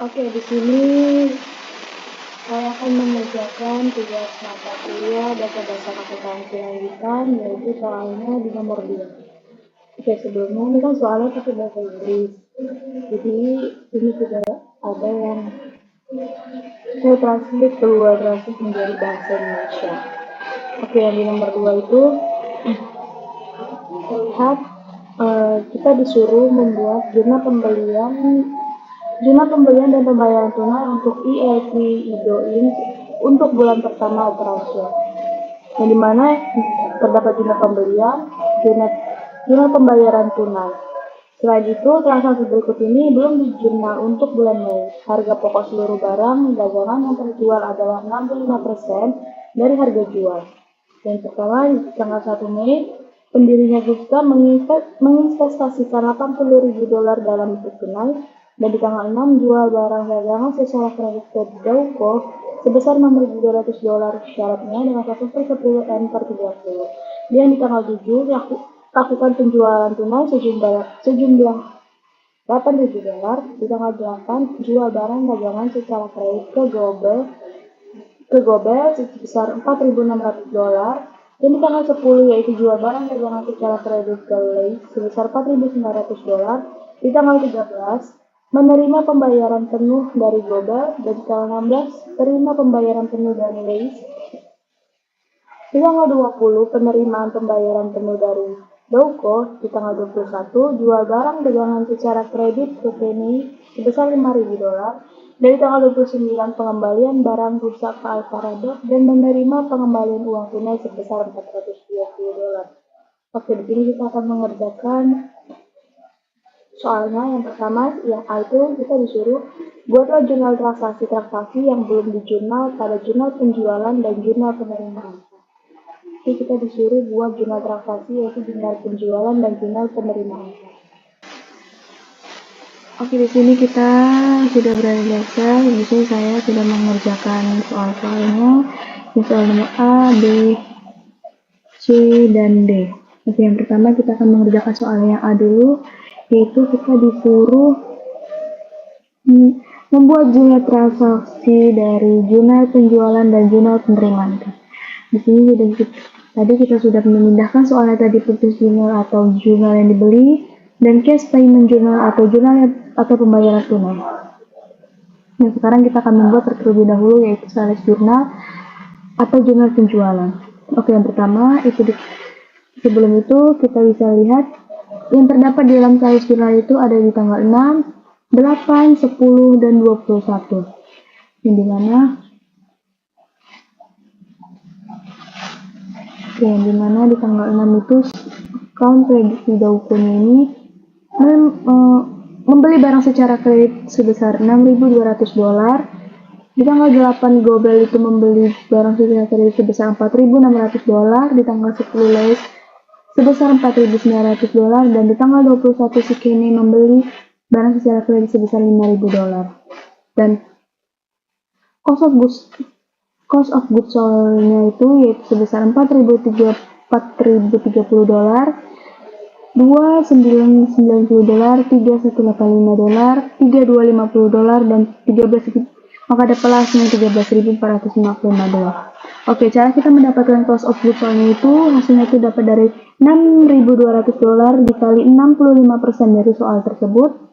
Oke, di sini saya akan mengerjakan tugas mata kuliah dasar-dasar akuntansi lanjutan, yaitu soalnya di nomor 2. Oke, sebelumnya ini kan soalnya pakai bahasa Inggris, jadi ini sudah ada yang saya translate menjadi bahasa Indonesia. Oke, yang di nomor 2 itu terlihat kita disuruh membuat jurnal pembelian dan pembayaran tunai untuk ILP Idoin untuk bulan pertama operasi, yang dimana terdapat jurnal pembelian, jurnal pembayaran tunai. Selain itu, transaksi berikut ini belum dijurnal untuk bulan Mei. Harga pokok seluruh barang dagangan yang terjual adalah 65% dari harga jual. Yang pertama, di tanggal 1 Mei, pendirinya Gusta menginvestasikan $80.000 dalam bentuk tunai, dan di tanggal 6 jual barang dagangan secara kredit ke Dauko sebesar $6.200 syaratnya dengan kasus per 10 N per 30. Dan di tanggal 7 lakukan penjualan tunai sejumlah $8.000. Di tanggal 8 jual barang dagangan secara kredit ke Gobel sebesar $4.600. Dan di tanggal 10 yaitu jual barang dagangan secara kredit ke Leys sebesar $4.900. Di tanggal 13 menerima pembayaran penuh dari Gobel, dan di tanggal 16 terima pembayaran penuh dari Leys. Di tanggal 20 penerimaan pembayaran penuh dari Dauko. Di tanggal 21 jual barang dagangan secara kredit ke Penny sebesar $5.000. Dari tanggal 29 pengembalian barang rusak ke Alvarado dan menerima pengembalian uang tunai sebesar $420. Oke, di sini kita akan mengerjakan soalnya yang pertama, yang A itu kita disuruh buatlah jurnal transaksi yang belum dijurnal pada jurnal penjualan dan jurnal penerimaan. Jadi kita disuruh buat jurnal transaksi yaitu jurnal penjualan dan jurnal penerimaan. Oke, di sini kita sudah berada di Excel. Di sini saya sudah mengerjakan soal-soalnya. Soal nomor A, B, C, dan D. Oke, yang pertama kita akan mengerjakan soal yang A dulu, yaitu kita disuruh membuat jurnal transaksi dari jurnal penjualan dan jurnal penerimaan. Di sini tadi kita sudah memindahkan soalnya tadi purchase journal atau jurnal yang dibeli dan cash payment journal atau jurnal atau pembayaran tunai. Nah, sekarang kita akan membuat terlebih dahulu yaitu sales jurnal atau jurnal penjualan. Oke, yang pertama sebelum itu kita bisa lihat yang terdapat di dalam sales jurnal itu ada di tanggal 6, 8, 10, dan 21. Yang dimana di tanggal 6 itu account kredit Dauko-nya ini membeli barang secara kredit sebesar $6.200. Di tanggal 8 Gobel itu membeli barang secara kredit sebesar $4.600. Di tanggal 10 Leys sebesar $4.900, dan di tanggal 21 si Kenny membeli barang secara kredit sebesar $5.000. Dan cost of goods sold-nya itu yaitu sebesar $4.030, $2.990, $3.185, $3.250, dan $13.000, maka ada pelasnya $13.455. Oke, cara kita mendapatkan cost of goods sold-nya itu hasilnya itu dapat dari $6.200 dikali 65% dari soal tersebut,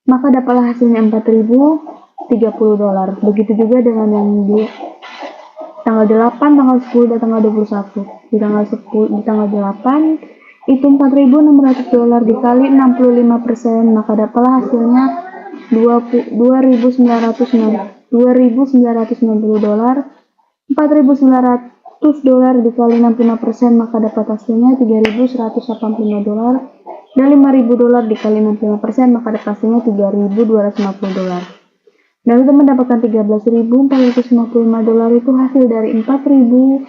maka dapatlah hasilnya $4.030. Begitu juga dengan yang di tanggal 8, tanggal 10, dan tanggal 21. Di tanggal 8 itu $4.600 dikali 65%, maka dapatlah hasilnya $2.990. $4.900 dikali 65%, maka dapat hasilnya $3.185, dan $5.000 dikali 65%, maka dapat hasilnya $3.250. Dan untuk mendapatkan $13.455 itu hasil dari 4.000,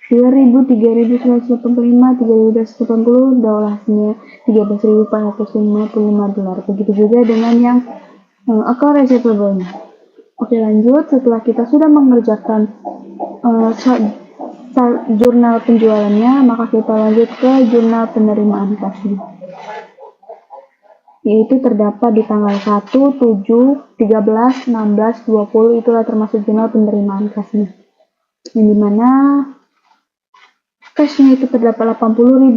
2.000, 3.185, 3.280, dan hasilnya $13.455. Begitu juga dengan yang account receivable-nya. Oke, lanjut. Setelah kita sudah mengerjakan jurnal penjualannya, maka kita lanjut ke jurnal penerimaan kasih. yaitu terdapat di tanggal 1, 7, 13, 16, 20, itulah termasuk jurnal penerimaan kasnya. Yang dimana cashnya itu terdapat $80.000,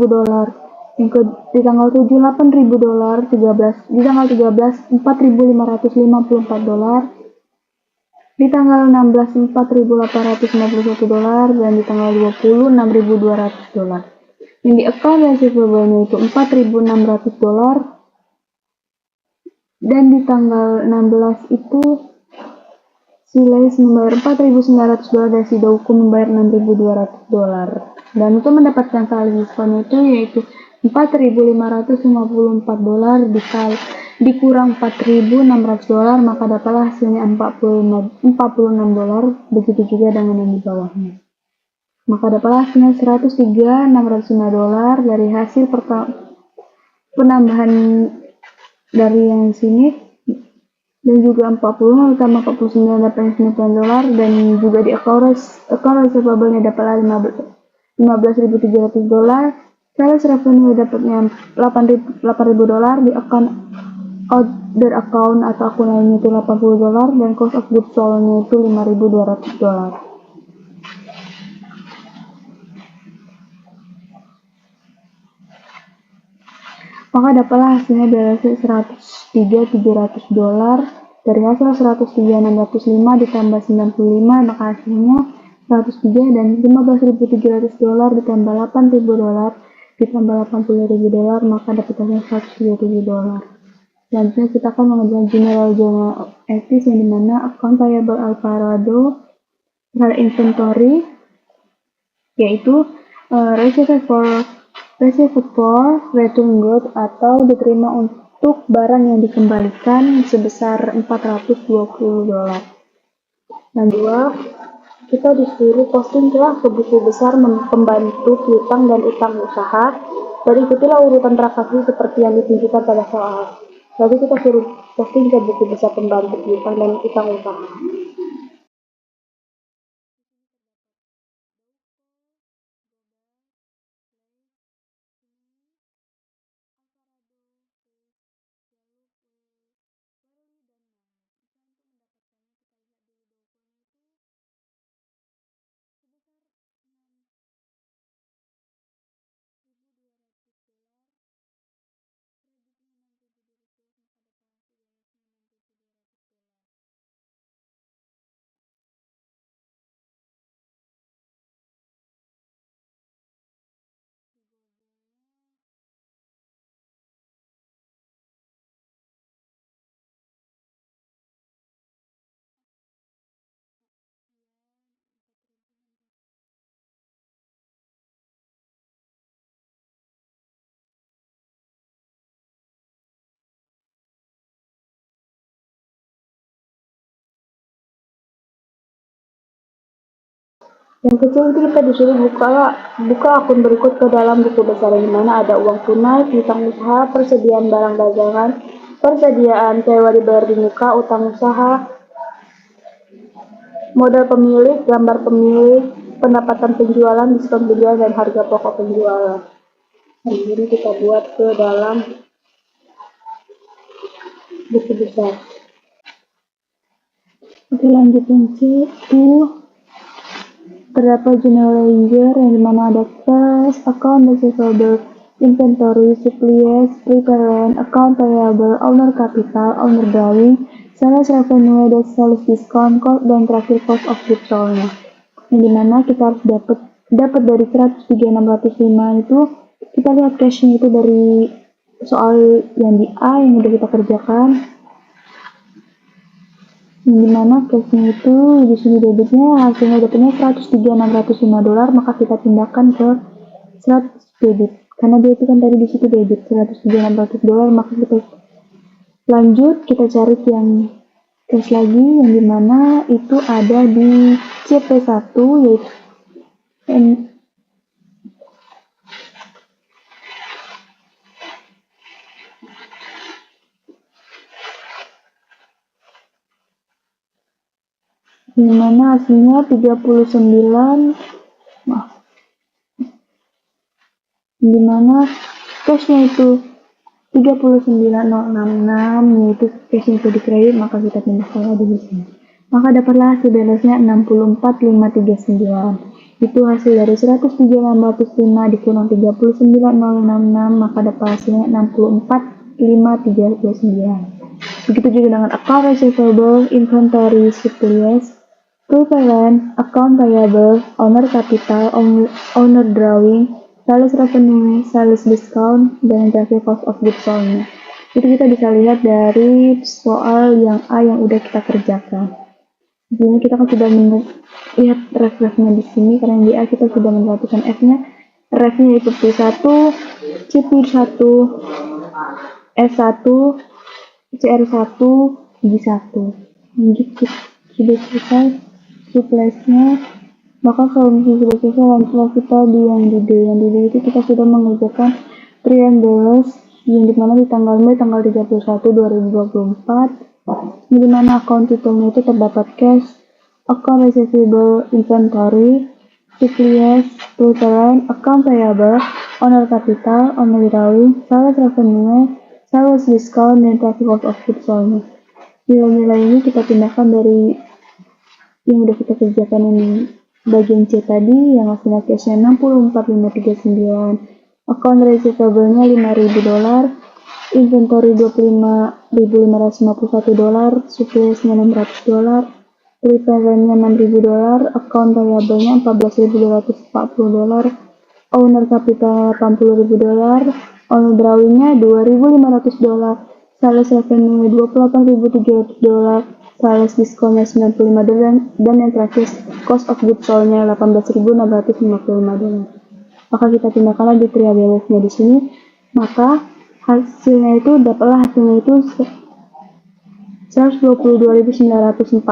di tanggal 7 $8.000, di tanggal 13 $4.554, di tanggal 16 $4.851, dan di tanggal 20 $6.200. Yang di account receivable-nya itu $4.600, dan di tanggal 16 itu si Les membayar $4.900 dan si Douko membayar $6.200. Dan untuk mendapatkan saldo diskon itu yaitu $4.554 dikurang $4.600, maka dapatlah hasilnya $46. Begitu juga dengan yang di bawahnya. Maka dapatlah hasilnya $103.605 dari hasil penambahan dari yang sini, dan juga 40 tambah 49 dapat $99, dan juga di account receivable-nya dapatlah $15.300, sales revenue dapatnya $8.000, di account other account atau akun lainnya itu $80, dan cost of goods sold-nya itu $5.200. Maka dapatlah hasilnya dari $103.300. Dari hasil 103.605 ditambah 95, maka hasilnya 103, dan $15.300 ditambah $8.000 ditambah $80.000, maka dapat hasilnya $103.000. Selanjutnya kita akan mengerjakan general journal entries, yang dimana account payable Alvarado terhadap inventory yaitu received for return goods atau diterima untuk barang yang dikembalikan sebesar $420. Dan 2, kita disuruh postinglah ke buku besar pembantu piutang dan utang usaha, dan ikutilah urutan transaksi seperti yang ditunjukkan pada soal. Lalu kita suruh posting ke buku besar pembantu piutang dan utang usaha. Yang kecil itu kita disuruh buka akun berikut ke dalam buku besar, yang dimana ada uang tunai, piutang usaha, persediaan barang dagangan, persediaan sewa dibayar di muka, utang usaha, modal pemilik, gambar pemilik, pendapatan penjualan, diskon penjualan, dan harga pokok penjualan. Nah, ini kita buat ke dalam buku besar. Oke, lanjut yang C itu terdapat general ledger, yang dimana ada cash, account receivable, inventory, supplies, prepared, account payable, owner capital, owner drawing, sales revenue, dan sales discount, dan terakhir cost of goods sold-nya. Yang dimana kita harus dapat dari 103.605 itu, kita lihat cash-nya itu dari soal yang di A yang udah kita kerjakan. Yang dimana cashnya itu di sini debitnya hasilnya dapatnya $103.605, maka kita pindahkan ke 100 debit karena dia itu kan tadi di situ debit $103.600, maka kita lanjut kita cari yang cash lagi, yang dimana itu ada di CP1 yaitu dimana hasilnya 39, dimana cashnya itu 39.066 yaitu cashing to di kredit, maka kita pindahkan lagi di sini. Maka dapatlah hasil balance-nya 64.539. Itu hasil dari 103.605 dikurang 39.066, maka dapat hasilnya 64.539. Begitu juga dengan account receivable, inventory, supplies, preference, account payable, owner capital, owner drawing, sales revenue, sales discount, dan terakhir cost of goods sold-nya. Itu kita bisa lihat dari soal yang A yang udah kita kerjakan. Di sini kita kan sudah melihat ref-refnya di sini, karena di A kita sudah memperhatikan F-nya. Refnya itu P1, CP1, S1, CR1, G1. Gitu. Sudah selesai supplies-nya. Maka kalau misalnya sudah selesai, lanjutlah kita di yang di D. Yang di D itu kita sudah mengerjakan triangles yang dimana di tanggal Mei tanggal 31 2024, di mana account titelnya itu terdapat cash, account receivable, inventory, supplies, preference, account payable, owner capital, owner drawing, sales revenue, sales discount, dan terakhir cost of goods sold. Nilai-nilai ini kita pindahkan dari yang udah kita kerjakan ini bagian C tadi, yang hasilnya cashnya 64.539, account receivable-nya $5.000, inventory $25.551, supplies-nya $600, preference-nya $6.000, account payable-nya $14.240, owner capital $80.000, owner drawing-nya $2.500, sales revenue $28.300, sales diskonnya $95, dan yang terakhir cost of goods sold-nya $18.655. Maka kita pindahkan lagi triangles-nya di sini, maka hasilnya itu dapatlah hasilnya itu $122.940.